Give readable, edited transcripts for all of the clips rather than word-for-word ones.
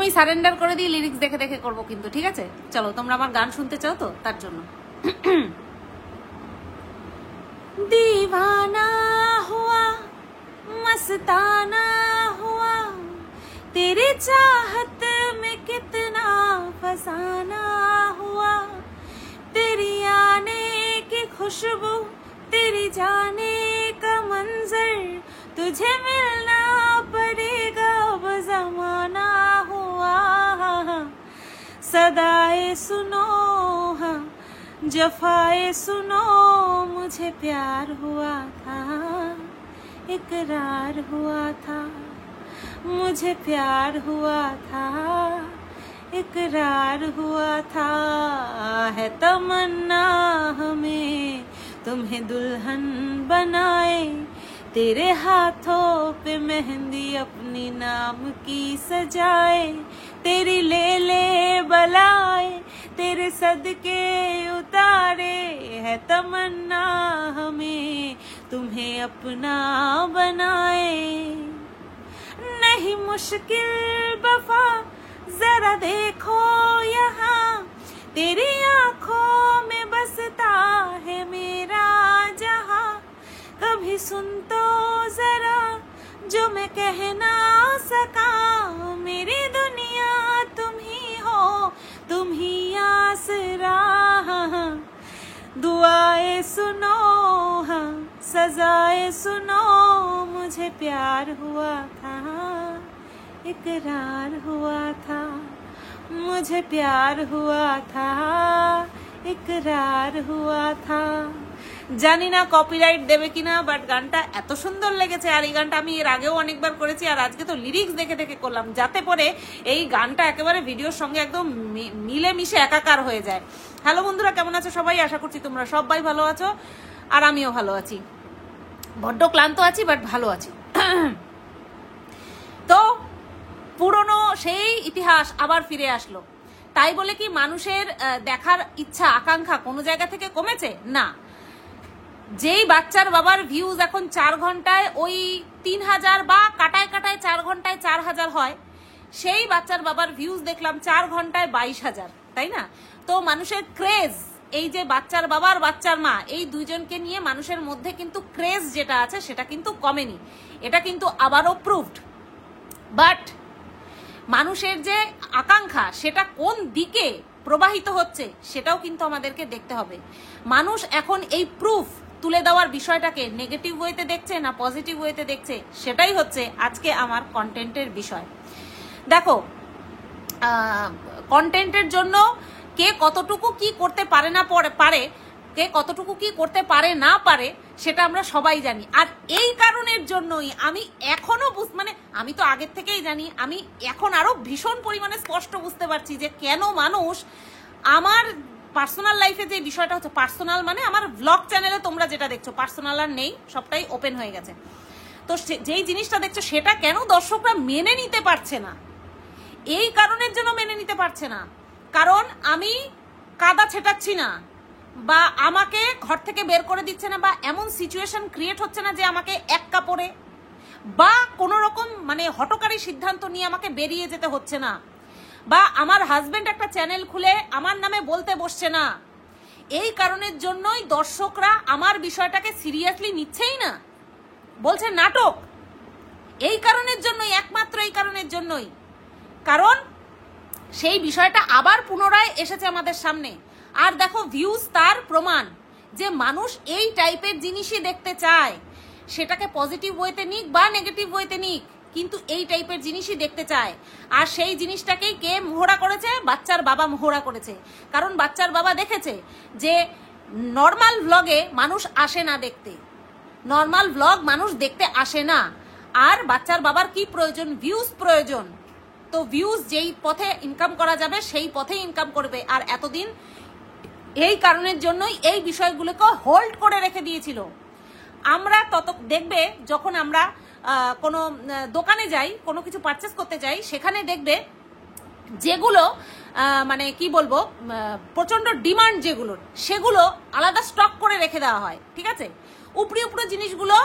আমি সারেন্ডার করে দিই, লিরিক্স দেখে দেখে করবো কিন্তু, ঠিক আছে? চলো, তোমরা আমার গান শুনতে চাও তো, তার জন্য। दीवाना हुआ मस्ताना हुआ तेरी चाहत में कितना फसाना हुआ तेरी आने की खुशबू तेरी जाने का मंजर तुझे मिलना पड़ेगा अब जमाना हुआ सदाए सुनो हाँ जफाए सुनो मुझे प्यार हुआ था इकरार हुआ था मुझे प्यार हुआ था इकरार हुआ था है तमन्ना हमें तुम्हें दुल्हन बनाए तेरे हाथों पे मेहंदी अपनी नाम की सजाए तेरी ले ले बलाए तेरे सदके उतारे है तमन्ना हमें तुम्हें अपना बनाए नहीं मुश्किल वफा जरा देखो यहाँ तेरी आंखों में बसता है मेरा जहां कभी सुन तो जरा जो मैं कह ना सका मेरी दुनिया तुम ही हो तुम ही आसरा दुआएं सुनो हाँ सजाएं सुनो मुझे प्यार हुआ था इकरार हुआ था मुझे प्यार हुआ था इकरार हुआ था জানি না কপিরাইট দেবে কিনা, বাট গানটা এত সুন্দর লেগেছে। আর এই গানটা আমি এর আগেও অনেকবার করেছি, আর আজকে তো লিরিক্স দেখে দেখে করলাম, যাতে পরে এই গানটা একেবারে ভিডিওর সঙ্গে একদম মিলে মিশে একাকার হয়ে যায়। হ্যালো বন্ধুরা, কেমন আছো সবাই? আশা করছি তোমরা সবাই ভালো আছো, আর আমিও ভালো আছি। বড্ড ক্লান্ত আছি, বাট ভালো আছি। তো পুরনো সেই ইতিহাস আবার ফিরে আসলো, তাই বলে কি মানুষের দেখার ইচ্ছা আকাঙ্ক্ষা কোনো জায়গা থেকে কমেছে? না। যেই বাচ্চার বাবার ভিউজ এখন 4 ঘন্টায় ওই 3000 বা কাটায় কাটায় 4 ঘন্টায় 4000 হয়, সেই বাচ্চার বাবার ভিউজ দেখলাম 4 ঘন্টায় 22,000, তাই না? তো মানুষের ক্রেজ, এই যে বাচ্চার বাবার বাচ্চার মা, এই দুইজনকে নিয়ে মানুষের মধ্যে কিন্তু ক্রেজ যেটা আছে সেটা কিন্তু কমেনি, এটা কিন্তু আবারও প্রুভড। বাট মানুষের যে আকাঙ্ক্ষা সেটা কোন দিকে প্রবাহিত হচ্ছে সেটাও কিন্তু আমাদেরকে দেখতে হবে। মানুষ এখন এই প্রুফ তুলে দেওয়ার বিষয়টাকে নেগেটিভ ওয়েতে দেখছে না পজিটিভ ওয়েতে দেখছে, সেটাই হচ্ছে আজকে আমার কন্টেন্টের বিষয়। দেখো, কন্টেন্টের জন্য কে কতটুকু কি করতে পারে না পারে, কে কতটুকু কি করতে পারে না পারে, সেটা আমরা সবাই জানি। আর এই কারণের জন্যই আমি এখনো মানে আমি তো আগের থেকেই জানি, আমি এখন আরো ভীষণ পরিমাণে স্পষ্ট বুঝতে পারছি যে কেন মানুষ আমার পার্সোনাল লাইফে যে বিষয়টা হচ্ছে, পার্সোনাল মানে আমার ব্লগ চ্যানেলে তোমরা যেটা দেখছো, পার্সোনাল আর নেই, সবটাই ওপেন হয়ে গেছে। তো যেই জিনিসটা দেখছো সেটা কেন দর্শকরা মেনে নিতে পারছে না, এই কারণের জন্য মেনে নিতে পারছে না। কারণ আমি কাদা ছেটাচ্ছি না, বা আমাকে ঘর থেকে বের করে দিচ্ছে না, বা এমন সিচুয়েশন ক্রিয়েট হচ্ছে না যে আমাকে এক কাপড়ে বা কোনো রকম মানে হঠকারী সিদ্ধান্ত নিয়ে আমাকে বেরিয়ে যেতে হচ্ছে না, বা আমার হাজবেন্ড একটা চ্যানেল খুলে আমার নামে বলতে বসছে না। এই কারণের জন্যই দর্শকরা আমার বিষয়টাকে সিরিয়াসলি নিচ্ছেই না, বলছে নাটক। এই কারণের জন্যই, একমাত্র এই কারণের জন্যই, কারণ সেই বিষয়টা আবার পুনরায় এসেছে আমাদের সামনে। আর দেখো, ভিউজ তার প্রমাণ যে মানুষ এই টাইপের জিনিসই দেখতে চায়, সেটাকে পজিটিভ ওয়েতে নিক বা নেগেটিভ ওয়েতে নিক, কিন্তু এই টাইপের জিনিসই দেখতে চায়। আর সেই জিনিসটাকেই কে মোহরা করেছে? বাচ্চার বাবা মোহরা করেছে। কারণ বাচ্চার বাবা দেখেছে যে নর্মাল ব্লগে মানুষ আসে না দেখতে, নর্মাল ব্লগ মানুষ দেখতে আসে না। আর বাচ্চার বাবার কি প্রয়োজন? ভিউজ প্রয়োজন। তো ভিউজ যেই পথে ইনকাম করা যাবে সেই পথে ইনকাম করবে। আর এতদিন এই কারণের জন্যই এই বিষয়গুলোকে হোল্ড করে রেখে দিয়েছিল। আমরা তত দেখবে যখন আমরা কোনো দোকানে যাই, কোনো কিছু পারচেস করতে যাই, সেখানে দেখবে যেগুলো মানে কি বলবো প্রচন্ড ডিমান্ড যেগুলোর, সেগুলো আলাদা স্টক করে রেখে দেওয়া হয়, ঠিক আছে? উপরি উপরি জিনিসগুলো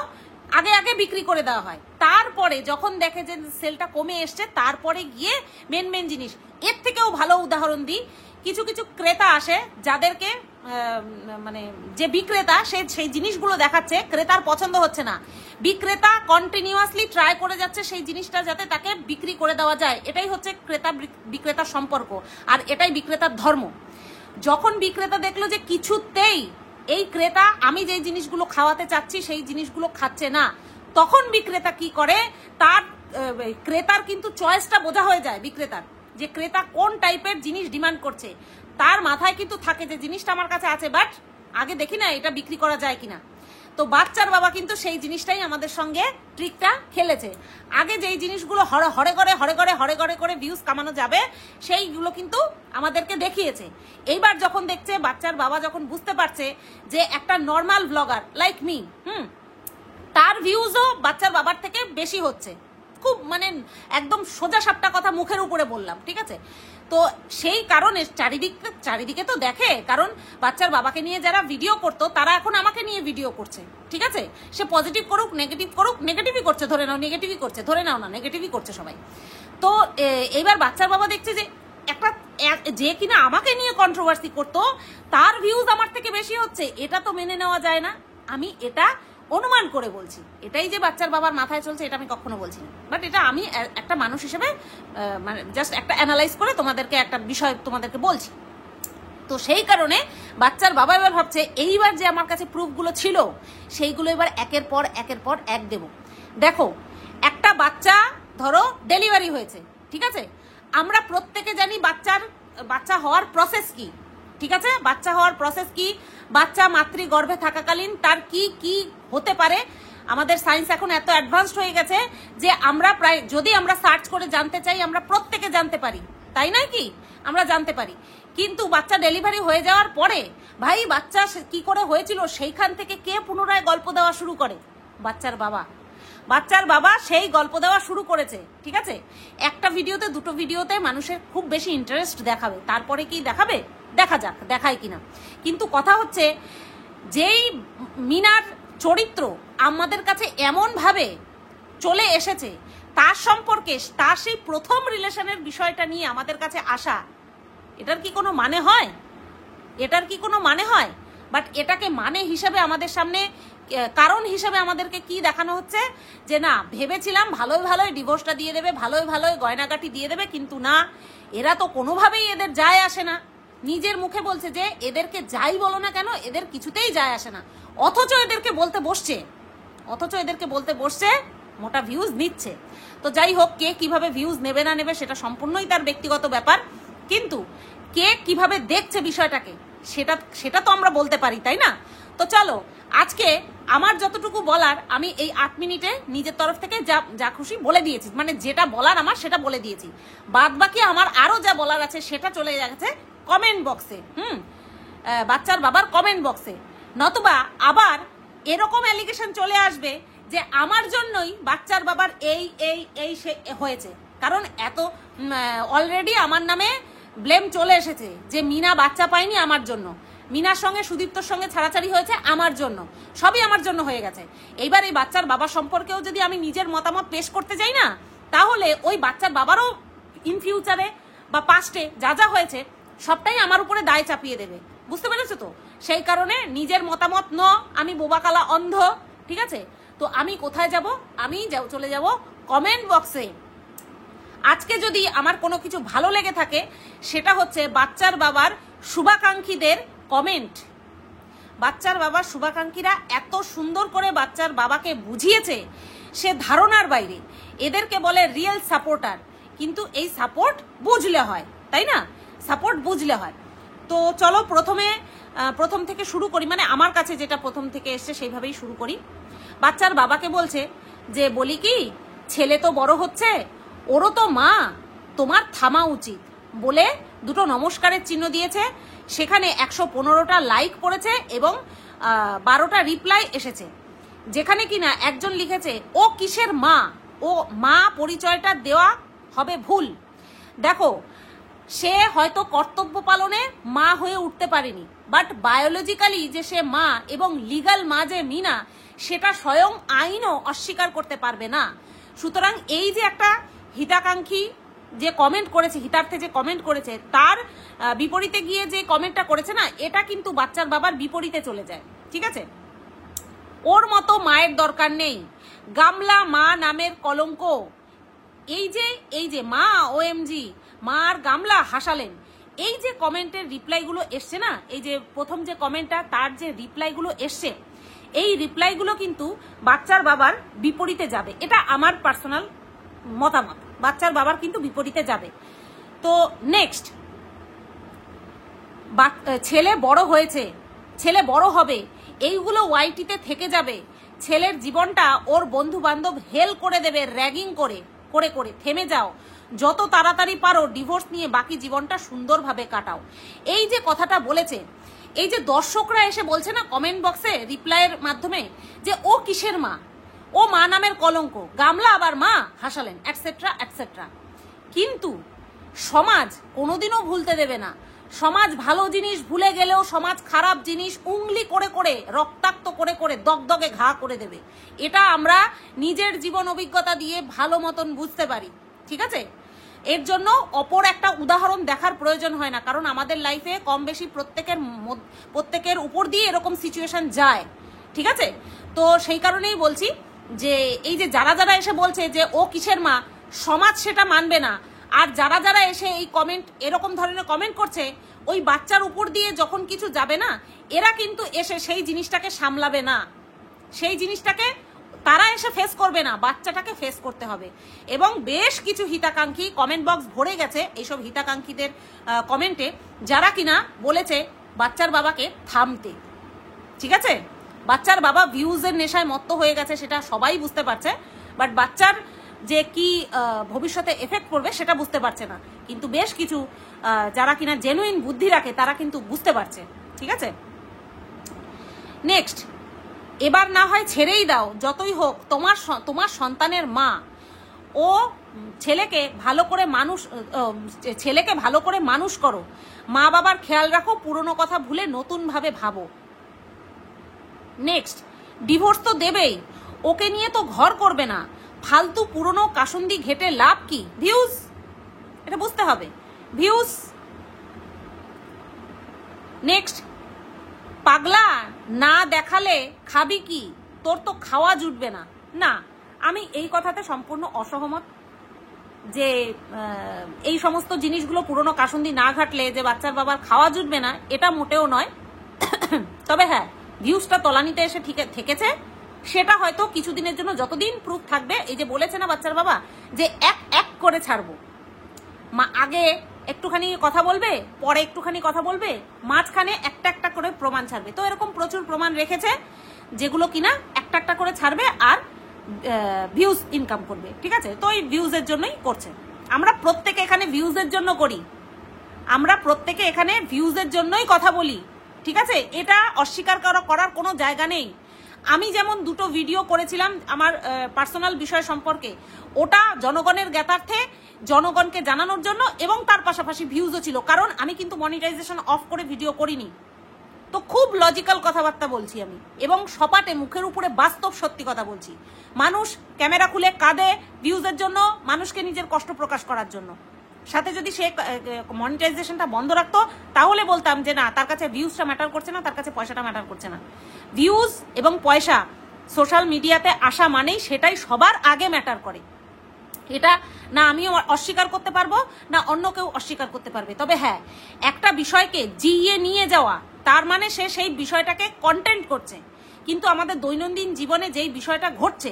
আগে আগে বিক্রি করে দেওয়া হয়, তারপরে যখন দেখে যে সেলটা কমে এসছে তারপরে গিয়ে মেন জিনিস। এর থেকেও ভালো উদাহরণ দিই, কিছু কিছু ক্রেতা আসে যাদেরকে মানে যে বিক্রেতা সেই জিনিসগুলো দেখাচ্ছে, ক্রেতার পছন্দ হচ্ছে না, বিক্রেতা কন্টিনিউয়াসলি ট্রাই করে যাচ্ছে সেই জিনিসটা যাতে তাকে বিক্রি করে দেওয়া যায়। এটাই হচ্ছে ক্রেতা বিক্রেতার সম্পর্ক, আর এটাই বিক্রেতার ধর্ম। যখন বিক্রেতা দেখলো যে কিছুতেই এই ক্রেতা আমি যে জিনিসগুলো খাওয়াতে চাচ্ছি সেই জিনিসগুলো খাচ্ছে না, তখন বিক্রেতা কি করে, তার ক্রেতার কিন্তু চয়েসটা বোঝা হয়ে যায় বিক্রেতার, যে ক্রেতা কোন টাইপের জিনিস ডিমান্ড করছে। তার মাথায় কিন্তু থাকে যে জিনিসটা আমার কাছে আছে, বাট আগে দেখি না এটা বিক্রি করা যায় কিনা। তো বাচ্চার বাবা কিন্তু সেই জিনিসটাই আমাদের সঙ্গে ট্রিকটা খেলেছে। আগে যেই জিনিসগুলো হরে করে ভিউজ কামানো যাবে সেইগুলো কিন্তু আমাদেরকে দেখিয়েছে। এইবার যখন দেখছে, বাচ্চার বাবা যখন বুঝতে পারছে যে একটা নর্মাল ব্লগার লাইক মি, তার ভিউজও বাচ্চার বাবার থেকে বেশি হচ্ছে, খুব মানে একদম সোজা সাপটা কথা মুখের উপরে বললাম, ঠিক আছে। তো সেই কারণে চারিদিকে তো দেখে, কারণ বাচ্চার বাবাকে নিয়ে যারা ভিডিও করতো তারা এখন আমাকে নিয়ে ভিডিও করছে, ঠিক আছে। সে পজিটিভ করুক নেগেটিভই করছে, ধরে নাও নেগেটিভই করছে, ধরে নাও না নেগেটিভই করছে সবাই। তো এইবার বাচ্চার বাবা দেখছে যে একটা যে কিনা আমাকে নিয়ে কন্ট্রোভার্সি করতো তার ভিউজ আমার থেকে বেশি হচ্ছে, এটা তো মেনে নেওয়া যায় না। আমি এটা অনুমান করে বলছি, এটাই যে বাচ্চার বাবার মাথায় চলছে এটা আমি কখনো বলছি না, বাট এটা আমি একটা মানুষ হিসেবে মানে জাস্ট একটা অ্যানালাইজ করে তোমাদেরকে একটা বিষয় তোমাদেরকে বলছি। তো সেই কারণে বাচ্চার বাবা এবার ভাবছে এইবার যে আমার কাছে প্রুফগুলো ছিল সেইগুলো এবার একের পর এক দেব। দেখো, একটা বাচ্চা ধরো ডেলিভারি হয়েছে, ঠিক আছে, আমরা প্রত্যেকে জানি বাচ্চা হওয়ার প্রসেস কি, ঠিক আছে। বাচ্চা হওয়ার প্রসেস কি, বাচ্চা মাতৃগর্ভে থাকাকালীন তার কি কি হতে পারে, আমাদের সায়েন্স এখন এত অ্যাডভান্সড হয়ে গেছে যে আমরা প্রায় যদি আমরা সার্চ করে জানতে চাই আমরা প্রত্যেকে জানতে পারি, তাই নয় কি, আমরা জানতে পারি। কিন্তু বাচ্চা ডেলিভারি হয়ে যাওয়ার পরে ভাই বাচ্চা কি করে হয়েছিল সেইখান থেকে কে পুনরায় গল্প দেওয়া শুরু করে, বাচ্চার বাবা সেই গল্প দেওয়া শুরু করেছে, ঠিক আছে। একটা ভিডিওতে দুটো ভিডিওতে মানুষের খুব বেশি ইন্টারেস্ট দেখাবে, তারপরে কি দেখাবে দেখা যাক দেখায় কিনা। কিন্তু কথা হচ্ছে যেই মিনার চরিত্র আমাদের কাছে এমন ভাবে চলে এসেছে, তার সম্পর্কে তার সেই প্রথম রিলেশনের বিষয়টা নিয়ে আমাদের কাছে আসা, এটার কি কোনো মানে হয়? বাট এটাকে মানে হিসেবে আমাদের সামনে কারণ হিসেবে আমাদেরকে কি দেখানো হচ্ছে, যে না ভেবেছিলাম ভালোই ডিভোর্সটা দিয়ে দেবে, ভালোই গয়নাগাটি দিয়ে দেবে, কিন্তু না, এরা তো কোনোভাবেই এদের যায় আসে না। নিজের মুখে বলছে যে এদেরকে যাই বলো না কেন এদের কিছুতেই যায় আসে না, অথচ এদেরকে বলতে বসছে মোটা ভিউজ নিচ্ছে। তো যাই হোক, কে কিভাবে ভিউজ নেবে না নেবে সেটা সম্পূর্ণই তার ব্যক্তিগত ব্যাপার, কিন্তু কে কিভাবে দেখছে বিষয়টাকে সেটা তো আমরা বলতে পারি, তাই না। তো চলো, আজকে আমার যতটুকু বলার আমি এই 8 মিনিটে নিজের তরফ থেকে যা খুশি বলে দিয়েছি, মানে যেটা বলার আমার সেটা বলে দিয়েছি। বাদ বাকি আমার আরো যা বলার আছে সেটা চলে যাচ্ছে কমেন্ট বক্সে, বাচ্চার বাবার কমেন্ট বক্সে, নতুবা আবার এরকম অ্যালিগেশন চলে আসবে যে আমার জন্যই বাচ্চার বাবার এই হয়েছে, কারণ এত অলরেডি আমার নামে ব্লেম চলে এসেছে যে মিনা বাচ্চা পায়নি আমার জন্য, মিনার সঙ্গে সুদীপ্তর সঙ্গে ছাড়াছাড়ি হয়েছে আমার জন্য, সবই আমার জন্য হয়ে গেছে। এইবার এই বাচ্চার বাবা সম্পর্কেও যদি আমি নিজের মতামত পেশ করতে যাই না, তাহলে ওই বাচ্চার বাবারও ইন ফিউচারে বা পাস্টে যা হয়েছে সবটাই আমার উপরে দায় চাপিয়ে দেবে, বুঝতে পেরেছো তো। সেই কারণে নিজের মতামত আমি বোবাকালা অন্ধ, ঠিক আছে। তো আমি কোথায় যাব, আমি চলে যাব কমেন্ট বক্সে। আজকে যদি আমার কোনো কিছু ভালো লেগে থাকে সেটা হচ্ছে বাচ্চার বাবার শুভাকাঙ্ক্ষীদের কমেন্ট। বাচ্চার বাবার শুভাকাঙ্ক্ষীরা এত সুন্দর করে বাচ্চার বাবাকে বুঝিয়েছে, সে ধারণার বাইরে। এদেরকে বলে রিয়েল সাপোর্টার, কিন্তু এই সাপোর্ট বুঝলে হয়, তাই না, সাপোর্ট বুঝলে হয়। তো চলো প্রথম থেকে শুরু করি, মানে আমার কাছে যেটা প্রথম থেকে এসছে সেইভাবেই শুরু করি। বাচ্চার বাবাকে বলছে যে বলি কি, ছেলে তো বড় হচ্ছে, ওরও তো মা, তোমার থামা উচিত বলে দুটো নমস্কারের চিহ্ন দিয়েছে। সেখানে 115টা লাইক পড়েছে এবং 12টা রিপ্লাই এসেছে, যেখানে কিনা একজন লিখেছে ও কিসের মা, ও মা পরিচয়টা দেওয়া হবে ভুল। দেখো, সে হয়তো কর্তব্য পালনে মা হয়ে উঠতে পারেনি, বাট বায়োলজিক্যালি যে সে মা এবং লিগাল মা যে মিনা, সেটা স্বয়ং আইনও অস্বীকার করতে পারবে না। সুতরাং এই যে একটা হিতাকাঙ্ক্ষী যে কমেন্ট করেছে, হিতার্থে যে কমেন্ট করেছে, তার বিপরীতে গিয়ে যে কমেন্টটা করেছে না, এটা কিন্তু বাচ্চার বাবার বিপরীতে চলে যায়। ঠিক আছে, ওর মতো মায়ের দরকার নেই। গামলা মা নামের কলঙ্ক। এই যে মা ওএমজি, মা আর গামলা হাসালেন, এই যে কমেন্টের রিপ্লাইগুলো এসছে না, এই যে প্রথম যে কমেন্টটা, তার যে রিপ্লাইগুলো এসছে, এই রিপ্লাইগুলো কিন্তু বাচ্চার বাবার বিপরীতে যাবে। এটা আমার পার্সোনাল মতামত, বাচ্চার বাবার কিন্তু বিপরীতে যাবে। তো নেক্সট, ছেলে বড় হয়েছে, ছেলে বড় হবে, এইগুলো ওয়াইটিতে থেকে যাবে। ছেলের জীবনটা ওর বন্ধু বান্ধব হেল করে দেবে, র্যাগিং করে করে করে। থেমে যাও, যত তাড়াতাড়ি পারো ডিভোর্স নিয়ে বাকি জীবনটা সুন্দরভাবে কাটাও। এই যে কথাটা বলেছে, এই যে দর্শকরা এসে বলছে না কমেন্ট বক্সে রিপ্লাইয়ের মাধ্যমে, যে ও কিসের মা, ও মা নামের কলঙ্ক, গামলা আবার মা হাসালেন, এটসেট্রা এটসেট্রা। কিন্তু সমাজ কোনোদিনও ভুলতে দেবে না। সমাজ ভালো জিনিস ভুলে গেলেও সমাজ খারাপ জিনিস উংলি করে করে, রক্তাক্ত করে করে, দগদগে ঘা করে দেবে। এটা আমরা নিজের জীবন অভিজ্ঞতা দিয়ে ভালো মতন বুঝতে পারি। ঠিক আছে, এর জন্য অপর একটা উদাহরণ দেখার প্রয়োজন হয় না, কারণ আমাদের লাইফে কম বেশি প্রত্যেকের উপর দিয়ে এরকম সিচুয়েশন যায়। ঠিক আছে, তো সেই কারণেই বলছি যে এই যে যারা যারা এসে বলছে যে ও কিসের মা, সমাজ সেটা মানবে না। আর যারা যারা এসে এই কমেন্ট, এরকম ধরনের কমেন্ট করছে, ওই বাচ্চার উপর দিয়ে যখন কিছু যাবে না, এরা কিন্তু এসে সেই জিনিসটাকে সামলাবে না, সেই জিনিসটাকে তারা এসে ফেস করবে না, বাচ্চাটাকে ফেস করতে হবে। এবং বেশ কিছু হিতাকাঙ্ক্ষী কমেন্ট বক্স ভরে গেছে এইসব হিতাকাঙ্ক্ষীদের কমেন্টে, যারা কিনা বলেছে বাচ্চার বাবাকে থামতে। ঠিক আছে, বাচ্চার বাবা ভিউজের নেশায় মত্ত হয়ে গেছে, সেটা সবাই বুঝতে পারছে, বাট বাচ্চার যে কি ভবিষ্যতে এফেক্ট পড়বে সেটা বুঝতে পারছে না। কিন্তু বেশ কিছু যারা কিনা জেনুইন বুদ্ধি রাখে তারা কিন্তু বুঝতে পারছে। ঠিক আছে, নেক্সট, এবার না হয় ছেড়েই দাও, যতই হোক তোমার সন্তানের মা। ও ছেলেকে ভালো করে মানুষ করো, মা বাবার খেয়াল রাখো, পুরনো কথা ভুলে নতুন ভাবে ভাবো। নেক্সট, ডিভোর্স তো দেবেই, ওকে নিয়ে তো ঘর করবে না, ফালতু পুরনো কাসুন্দি ঘেটে লাভ কি? ভিউজ, এটা বুঝতে হবে, ভিউজ। নেক্সট, পাগলা না দেখালে খাবি কি, তোর তো খাওয়া জুটবে না। না, আমি এই কথাতে সম্পূর্ণ অসহমত যে এই সমস্ত জিনিসগুলো পুরনো কাসুন্দি না ঘাটলে যে বাচ্চার বাবার খাওয়া জুটবে না, এটা মোটেও নয়। তবে হ্যাঁ, ভিউজটা তলানিতে এসে থেকেছে, সেটা হয়তো কিছুদিনের জন্য, যতদিন প্রুফ থাকবে। এই যে বলেছে না বাচ্চার বাবা যে এক করে ছাড়বো, মা আগে একটুখানি কথা বলবে, পরে একটুখানি কথা বলবে, মাঝখানে একটা একটা করে প্রমাণ ছাড়বে। তো এরকম প্রচুর প্রমাণ রেখেছে যেগুলো কিনা একটা একটা করে ছাড়বে আর ভিউজ ইনকাম করবে। ঠিক আছে, তো এই ভিউজের জন্যই করছে। আমরা প্রত্যেকে এখানে ভিউজের জন্য করি, আমরা প্রত্যেকে এখানে ভিউজের জন্যই কথা বলি। ঠিক আছে, এটা অস্বীকার করার কোনো জায়গা নেই। আমি যেমন দুটো ভিডিও করেছিলাম আমার পার্সোনাল বিষয় সম্পর্কে, ওটা জনগণের জ্ঞাতার্থে, জনগণকে জানানোর জন্য, এবং তার পাশাপাশি ভিউজও ছিল, কারণ আমি কিন্তু মনিটাইজেশন অফ করে ভিডিও করিনি। তো খুব লজিক্যাল কথাবার্তা বলছি আমি, এবং সপাটে মুখের উপরে বাস্তব সত্যি কথা বলছি। মানুষ ক্যামেরা খুলে কাঁদে ভিউজের জন্য, মানুষকে নিজের কষ্ট প্রকাশ করার জন্য। সাথে যদি সে মনিটাইজেশনটা বন্ধ রাখতো, তাহলে বলতাম যে না, তার কাছে ভিউজটা ম্যাটার করছে না, তার কাছে পয়সাটা ম্যাটার করছে না। ভিউজ এবং পয়সা সোশ্যাল মিডিয়াতে আসা মানেই সেটাই সবার আগে ম্যাটার করে। এটা না আমিও অস্বীকার করতে পারবো, না অন্য কেউ অস্বীকার করতে পারবে। তবে হ্যাঁ, একটা বিষয়কে জিইয়ে নিয়ে যাওয়া, তার মানে সে সেই বিষয়টাকে কন্টেন্ট করছে, কিন্তু আমাদের দৈনন্দিন জীবনে যেই বিষয়টা ঘটছে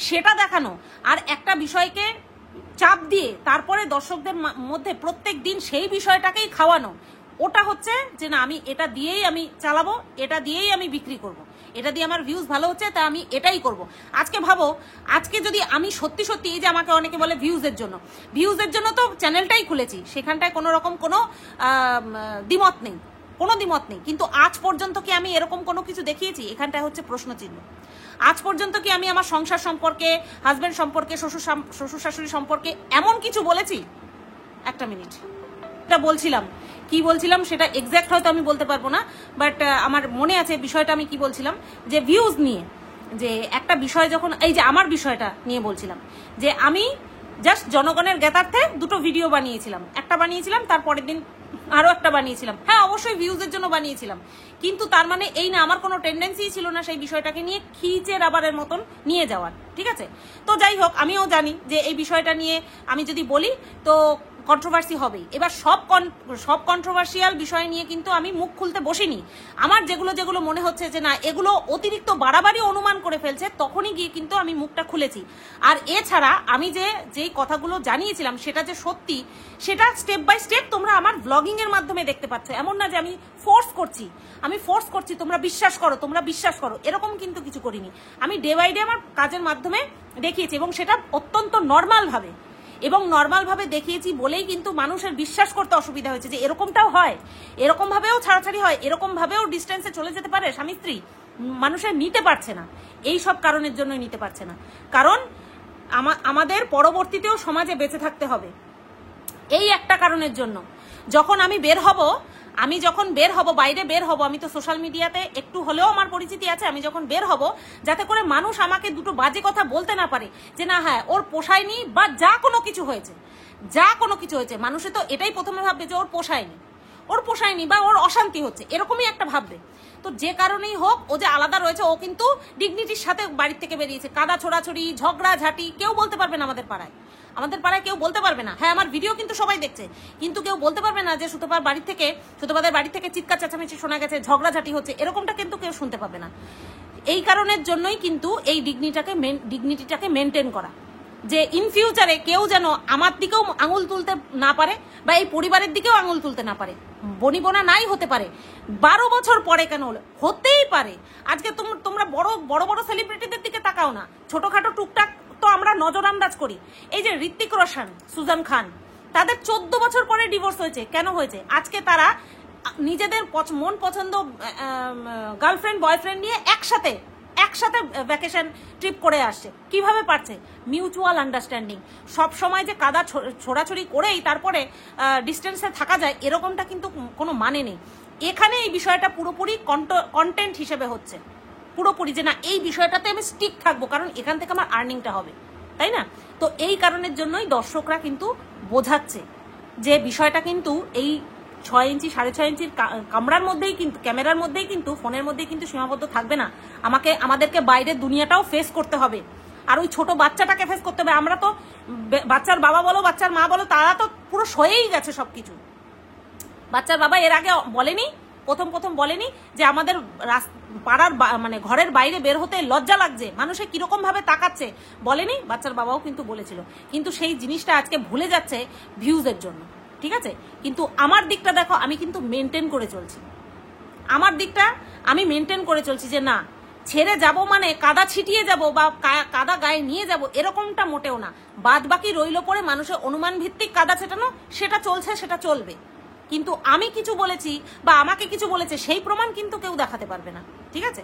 সেটা দেখানো, আর একটা বিষয়কে চাপ দিয়ে তারপরে দর্শকদের মধ্যে প্রত্যেক দিন সেই বিষয়টাকেই খাওয়ানো, ওটা হচ্ছে যে না, আমি এটা দিয়েই আমি চালাবো, এটা দিয়েই আমি বিক্রি করব, এটা দিয়ে আমার ভিউজ ভালো হচ্ছে তাই আমি এটাই করব। আজকে ভাবো, আজকে যদি আমি সত্যি সত্যি, এই যে আমাকে অনেকে বলে ভিউজের জন্য তো চ্যানেলটাই খুলেছি, সেখানটায় কোনো রকম কোনো দ্বিমত নেই, কোনো দ্বিমত নেই। কিন্তু আজ পর্যন্ত কি আমি এরকম কোনো কিছু দেখিয়েছি? এখানটায় হচ্ছে প্রশ্নচিহ্ন। আজ পর্যন্ত কি আমি আমার সংসার সম্পর্কে, হাজবেন্ড সম্পর্কে, শ্বশুর শাশুড়ি সম্পর্কে এমন কিছু বলেছি? একটা মিনিট, এটা বলছিলাম কি বলছিলাম সেটা এক্স্যাক্ট হয়তো আমি বলতে পারবো না, বাট আমার মনে আছে বিষয়টা আমি কি বলছিলাম, যে ভিউজ নিয়ে, যে একটা বিষয় যখন এই যে আমার বিষয়টা নিয়ে বলছিলাম, যে আমি জাস্ট জনগণের জ্ঞাতার্থে দুটো ভিডিও বানিয়েছিলাম, একটা বানিয়েছিলাম তারপরের দিন আরো একটা বানিয়েছিলাম, হ্যাঁ অবশ্যই ভিউজের জন্য বানিয়েছিলাম, কিন্তু তার মানে এই না আমার কোনো টেন্ডেন্সি ছিল না সেই বিষয়টাকে নিয়ে খিচে রাবারের মতন নিয়ে যাওয়ার, ঠিক আছে। তো যাই হোক, আমিও জানি যে এই বিষয়টা নিয়ে আমি যদি বলি তো কন্ট্রোভার্সি হবেই। এবার সব কন্ট্রোভার্সিয়াল বিষয় নিয়ে কিন্তু আমি মুখ খুলতে বসিনি। আমার যেগুলো মনে হচ্ছে যে না এগুলো অতিরিক্ত বাড়াবাড়ি অনুমান করে ফেলছে, তখনই গিয়ে কিন্তু আমি মুখটা খুলেছি। আর এছাড়া আমি যেই কথাগুলো জানিয়েছিলাম সেটা যে সত্যি, সেটা স্টেপ বাই স্টেপ তোমরা আমার ব্লগিং এর মাধ্যমে দেখতে পাচ্ছ। এমন না যে আমি ফোর্স করছি তোমরা বিশ্বাস করো, এরকম কিন্তু কিছু করিনি। আমি ডে বাই ডে আমার কাজের মাধ্যমে দেখিয়েছি, এবং সেটা অত্যন্ত নর্মাল ভাবে দেখিয়েছি বলেই কিন্তু মানুষের বিশ্বাস করতে অসুবিধা হয়েছে যে এরকমটাও হয়, এরকম ভাবেও ছাড়াছাড়ি হয়, এরকম ভাবেও ডিস্টেন্সে চলে যেতে পারে স্বামী স্ত্রী। মানুষের নিতে পারছে না, এই সব কারণের জন্যই নিতে পারছে না, কারণ আমাদের পরবর্তীতেও সমাজে বেঁচে থাকতে হবে। এই একটা কারণের জন্য যখন আমি বের হব বাইরে বের হব, আমি তো সোশ্যাল মিডিয়াতে একটু হলেও আমার পরিচিতি আছে, আমি যখন বের হব যাতে করে মানুষ আমাকে দুটো বাজে কথা বলতে না পারে যে না হ্যাঁ ওর পোষায়নি বা যা কোনো কিছু হয়েছে, মানুষে তো এটাই প্রথমে ভাববে যে ওর পোষায়নি বা ওর অশান্তি হচ্ছে, এরকমই একটা ভাববে। তো যে কারণেই হোক, ও যে আলাদা রয়েছে, ও কিন্তু ডিগনিটির সাথে বাড়ির থেকে বেরিয়েছে। কাদা ছোড়াছড়ি, ঝগড়াঝাটি কেউ বলতে পারবে না আমাদের পাড়ায় কেউ বলতে পারবে না। হ্যাঁ আমার ভিডিও কিন্তু সবাই দেখছে, কিন্তু কেউ বলতে পারবে না যে সুতপাদের বাড়ি থেকে চিৎকার চেঁচামেচি শোনা গেছে, ঝগড়াঝাটি হচ্ছে, এরকমটা কিন্তু কেউ শুনতে পাবে না। এই কারণের জন্যই কিন্তু এই ডিগনিটিটাকে মেনটেন করা, যে ইন ফিউচারে কেউ যেন আমার দিকেও আঙুল তুলতে না পারে বা এই পরিবারের দিকেও আঙুল তুলতে না পারে। বনিবোনা নাই হতে পারে, 12 বছর পরে কেন হতেই পারে। আজকে তোমরা বড় সেলিব্রিটিদের দিকে তাকাও না, ছোটখাটো টুকটাক তো আমরা নজরান্দাজ করি। এই যে ঋত্বিক রোশন, সুজান খান, তাদের 14 বছর পরে ডিভোর্স হয়েছে। কেন হয়েছে? আজকে তারা নিজেদের মন পছন্দ গার্লফ্রেন্ড বয়ফ্রেন্ড নিয়ে একসাথে ভ্যাকেশন ট্রিপ করে আসছে। কিভাবে পারছে? Mutual understanding. সব সময় যে কাদা ছোড়াছড়ি করেই তারপরে ডিস্টেন্সে থাকা যায়, এরকমটা কিন্তু কোনো মানে নেই। এখানে এই বিষয়টা পুরোপুরি কন্টেন্ট হিসেবে হচ্ছে, পুরোপুরি যে না এই বিষয়টাতে আমি স্টিক থাকবো, কারণ এখান থেকে আমার আর্নিংটা হবে, তাই না? তো এই কারণের জন্যই দর্শকরা কিন্তু বোঝাচ্ছে যে বিষয়টা কিন্তু এই 6 ইঞ্চি 6.5 ইঞ্চির কামরার মধ্যেই কিন্তু, ক্যামেরার মধ্যেই কিন্তু, ফোনের মধ্যেই কিন্তু সীমাবদ্ধ থাকবে না। আমাদেরকে বাইরের দুনিয়াটাও ফেস করতে হবে, আর ওই ছোট বাচ্চাটাকে ফেস করতে হবে। আমরা তো বাচ্চার বাবা বলো বাচ্চার মা বলো, তারা তো পুরো সয়েই গেছে সবকিছু। বাচ্চার বাবা এর আগে বলেনি, প্রথম বলেনি যে আমাদের পাড়ার মানে ঘরের বাইরে বের হতে লজ্জা লাগছে, মানুষে কিরকম ভাবে তাকাচ্ছে, বলেনি? বাচ্চার বাবাও কিন্তু বলেছিল, কিন্তু সেই জিনিসটা আজকে ভুলে যাচ্ছে ভিউজের জন্য, ঠিক আছে? কিন্তু আমার দিকটা দেখো, আমি কিন্তু মেনটেন করে চলছি, যে না ছেড়ে যাব মানে কাদা ছিটিয়ে যাব বা কাদা গায়ে নিয়ে যাব, এরকমটা মোটেও না। বাদ বাকি রইল পরে মানুষের অনুমান ভিত্তিক কাদা ছেটানো, সেটা চলছে, সেটা চলবে। কিন্তু আমি কিছু বলেছি বা আমাকে কিছু বলেছে সেই প্রমাণ কিন্তু কেউ দেখাতে পারবে না, ঠিক আছে?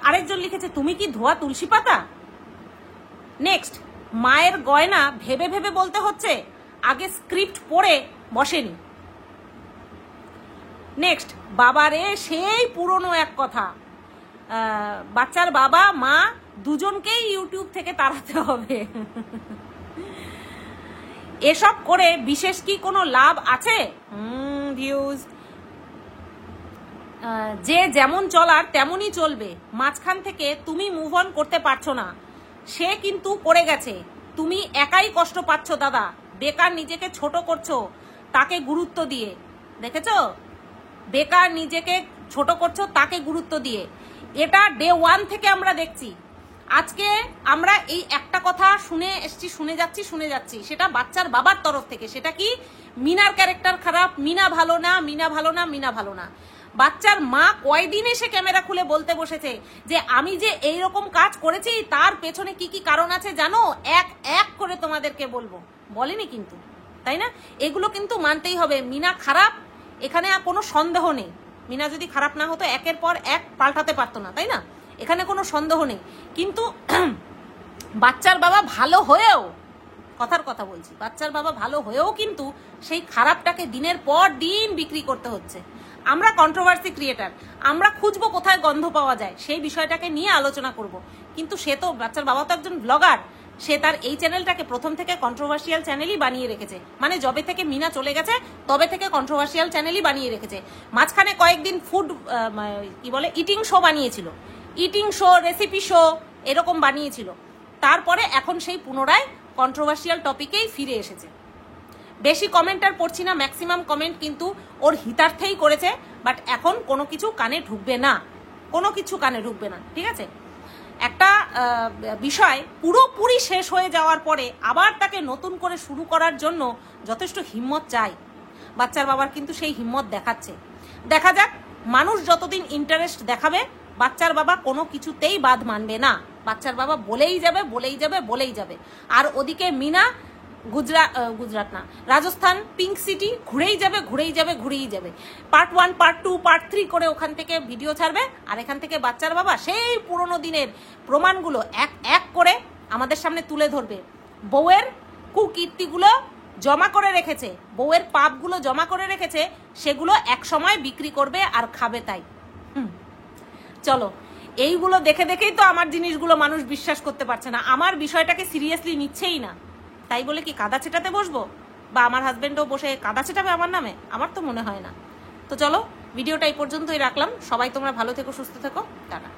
আরেকজন লিখেছে, তুমি কি ধোয়া তুলসী পাতা? নেক্সট, মায়ের গয়না ভেবে বলতে হচ্ছে, আগে স্ক্রিপ্ট পড়ে বসেনি। নেক্সট, বাবারে সেই পুরনো এক কথা, বাচ্চার বাবা মা দুজনকেই ইউটিউব থেকে তাড়াতে হবে। এসব করে বিশেষ কি কোনো লাভ আছে? ভিউজ, যে যেমন চলার তেমনই চলবে, মাঝখান থেকে তুমি মুভ অন করতে পারছো না, সে কিন্তু করে গেছে, তুমি একাই কষ্ট পাচ্ছ দাদা, বেকার নিজেকে ছোট করছো তাকে গুরুত্ব দিয়ে। দেখেছো? বেকার নিজেকে ছোট করছো তাকে গুরুত্ব দিয়ে। এটা ডে 1 থেকে আমরা দেখছি। আজকে আমরা এই একটা কথা শুনে যাচ্ছি, সেটা বাচ্চার বাবার তরফ থেকে। সেটা কি? মিনার ক্যারেক্টার খারাপ, মিনা ভালো না। বাচ্চার মা কয়দিন এসে ক্যামেরা খুলে বলতে বসেছে যে আমি যে এইরকম কাজ করেছি তার পেছনে কি কারণ আছে জানো, এক করে তোমাদেরকে বলবো। বলেনি কিন্তু, তাই না? এগুলো কিন্তু মানতেই হবে। মিনা খারাপ, এখানে আর কোনো সন্দেহ নেই। মিনা যদি খারাপ না হতো একের পর এক পাল্টাতে পারতো না, তাই না? এখানে কোনো সন্দেহ নেই। কিন্তু বাচ্চার বাবা ভালো হয়েও কথার কথা বলছি, বাচ্চার বাবা ভালো হয়েও কিন্তু সেই খারাপটাকে দিনের পর দিন বিক্রি করতে হচ্ছে। আমরা কন্ট্রোভার্সি ক্রিয়েটার, আমরা খুঁজবো কোথায় গন্ধ পাওয়া যায়, সেই বিষয়টাকে নিয়ে আলোচনা করব। কিন্তু সে তো, বাচ্চার বাবা তো একজন ব্লগার, সে তার এই চ্যানেলটাকে প্রথম থেকে কন্ট্রোভার্সিয়াল চ্যানেলই বানিয়ে রেখেছে। মানে যবে থেকে মিনা চলে গেছে তবে থেকে কন্ট্রোভার্সিয়াল চ্যানেলই বানিয়ে রেখেছে। মাঝখানে কয়েকদিন ফুড কি বলে ইটিং শো বানিয়েছিল, ইটিং শো, রেসিপি শো এরকম বানিয়েছিল। তারপরে এখন সেই পুনরায় কন্ট্রোভার্সিয়াল টপিকেই ফিরে এসেছে। বেশি কমেন্ট আর পড়ছি না, ম্যাক্সিমাম কমেন্ট কিন্তু ওর হিতার্থেই করেছে, বাট এখন কোনো কিছু কানে ঢুকবে না, কোনো কিছু কানে ঢুকবে না, ঠিক আছে? একটা বিষয় পুরোপুরি শেষ হয়ে যাওয়ার পরে আবার তাকে নতুন করে শুরু করার জন্য যথেষ্ট হিম্মত চাই। বাচ্চার বাবার কিন্তু সেই হিম্মত দেখাচ্ছে। দেখা যাক, মানুষ যতদিন ইন্টারেস্ট দেখাবে বাচ্চার বাবা কোনো কিছুতেই বাদ মানবে না। বাচ্চার বাবা বলেই যাবে, বলেই যাবে, বলেই যাবে। আর ওদিকে মিনা গুজরাট না, রাজস্থান, পিঙ্ক সিটি ঘুরেই যাবে, ঘুরেই যাবে, ঘুরেই যাবে। পার্ট 1, পার্ট 2, পার্ট 3 করে ওখান থেকে ভিডিও ছাড়বে, আর এখান থেকে বাচ্চার বাবা সেই পুরোনো দিনের প্রমাণগুলো এক এক করে আমাদের সামনে তুলে ধরবে। বউয়ের কুকীর্তিগুলো জমা করে রেখেছে, বউয়ের পাপগুলো জমা করে রেখেছে, সেগুলো এক সময় বিক্রি করবে আর খাবে। তাই চলো, এইগুলো দেখে দেখেই তো আমার জিনিসগুলো মানুষ বিশ্বাস করতে পারছে না, আমার বিষয়টাকে সিরিয়াসলি নিচ্ছেই না। তাই বলে কি কাদা ছেটাতে বসবো, বা আমার হাজবেন্ডও বসে কাদা ছেটাবে আমার নামে? আমার তো মনে হয় না। তো চলো, ভিডিওটা এই পর্যন্তই রাখলাম। সবাই তোমরা ভালো থেকো, সুস্থ থেকো, টাটা।